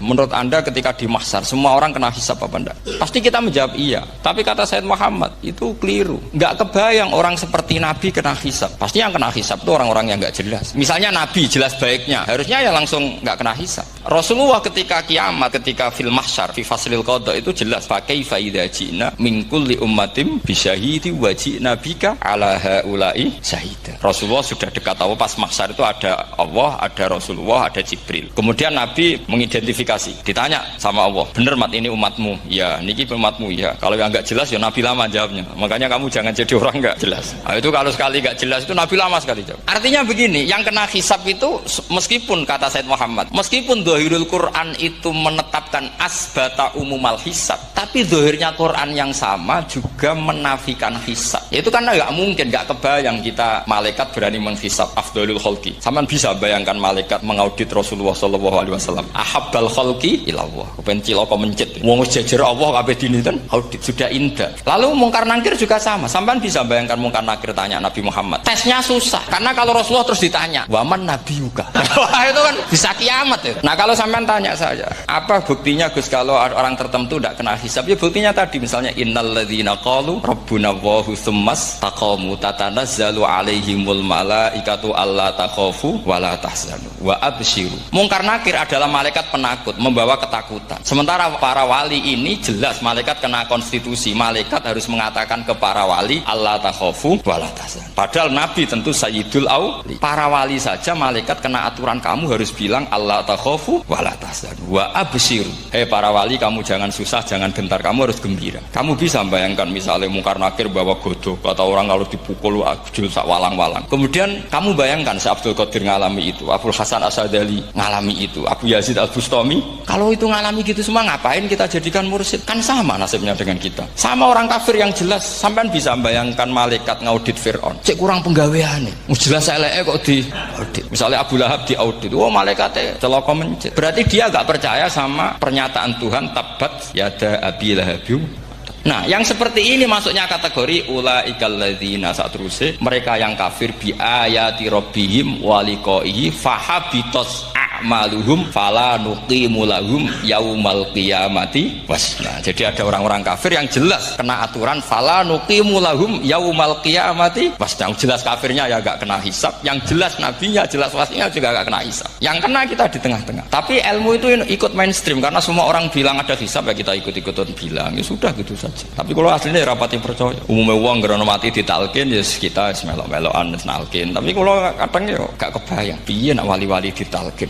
Menurut Anda ketika di mahsyar semua orang kena hisab apa enggak? Pasti kita menjawab iya. Tapi kata Said Muhammad itu keliru. Enggak kebayang orang seperti Nabi kena hisab. Pasti yang kena hisab itu orang-orang yang enggak jelas. Misalnya Nabi jelas baiknya, harusnya ya langsung enggak kena hisab. Rasulullah ketika kiamat, ketika fil mahsyar, fi faslil qada itu jelas pakai faida jina min kulli ummatim bisyahidi wa ji'na bika ala haula'i syahida. Rasulullah sudah dekat tahu pas mahsyar itu ada Allah, ada Rasulullah, ada Jibril. Kemudian Nabi mengidentifikasi, ditanya sama Allah, bener mat ini umatmu? Ya, niki umatmu ya. Kalau yang enggak jelas ya Nabi lama jawabnya. Makanya kamu jangan jadi orang enggak jelas. Nah, itu kalau sekali enggak jelas itu Nabi lama sekali jawab. Artinya begini, yang kena hisab itu meskipun kata Said Muhammad, meskipun zahirul Quran itu menetapkan asbata umumal hisab, tapi zahirnya Quran yang sama juga menafikan hisab. Itu karena enggak mungkin, enggak kebayang kita malaikat berani menghisab afdhalul khalqi. Saman bisa bayangkan malaikat mengaudit Rasulullah sallallahu alaihi wasallam. Ahabbal khalqi ilallah. Kepen cilaka mencit. Wong jejer Allah kabeh dinten audit sudah indah. Lalu mungkar nakir juga sama. Sampean bisa bayangkan mungkar nakir tanya Nabi Muhammad. Tesnya susah. Karena kalau Rasulullah terus ditanya, "Waman nabiyuka?" Wah, itu kan bisa kiamat ya. Nah, kalau sampean tanya saja, apa buktinya Gus kalau orang tertentu tidak kena hisab? Ya buktinya tadi misalnya innalladzina qalu rabbuna Allahu tsummas taqamu tatanazzalu alaihimul malaikatu alla takhafu wala tahzanu wa absyiru. Mungkar nakir adalah malaikat penakut membawa ketakutan. Sementara para wali ini jelas malaikat kena konstitusi. Malaikat harus mengatakan ke para wali alla takhafu wala tahzanu. Padahal Nabi tentu sayyidul auli. Para wali saja malaikat kena aturan kamu harus bilang alla takhafu wala tahzanu wa absyiru. Hei para wali, kamu jangan susah, jangan gentar, kamu harus gembira. Kamu bisa bayangkan misalnya mungkar nakir bawa godok, kata orang kalau dipukul ajul sak walang-walang. Kemudian kamu bayangkan si Abdul Qadir ngalami itu, Abdul Hasan Asadali ngalami itu, Abu Yazid Al-Bustami. Kalau itu ngalami gitu semua, ngapain kita jadikan mursyid? Kan sama nasibnya dengan kita. Sama orang kafir yang jelas. Sampean bisa bayangkan malaikat ngaudit Fir'aun. Cek kurang penggaweane. Jelas eleke kok di audit. Misalnya Abu Lahab di audit. Oh, malaikatnya celaka mencet. Berarti dia enggak percaya sama pernyataan Tuhan tabat yada Abi Lahab. Nah, yang seperti ini masuknya kategori ulaikal ladzina satruse, mereka yang kafir bi ayati rabbihim wa liqaihi fahabitos a'maluhum fala nuqimu lahum yaumal qiyamati wasna. Jadi ada orang-orang kafir yang jelas kena aturan fala nuqimu lahum yaumal qiyamati wasna. Yang jelas kafirnya ya enggak kena hisab, yang jelas nabinya, jelas wasinya juga enggak kena hisab. Yang kena kita di tengah-tengah. Tapi ilmu itu ikut mainstream karena semua orang bilang ada hisab ya kita ikut-ikutan bilang. Ya sudah gitu saja. Tapi kalau aslinya rapati percaya umumnya uang gerono mati ditalkin ya kita melok-melokan nalkin. Tapi kalau kadang ya gak kebayang piye nak wali-wali ditalkin.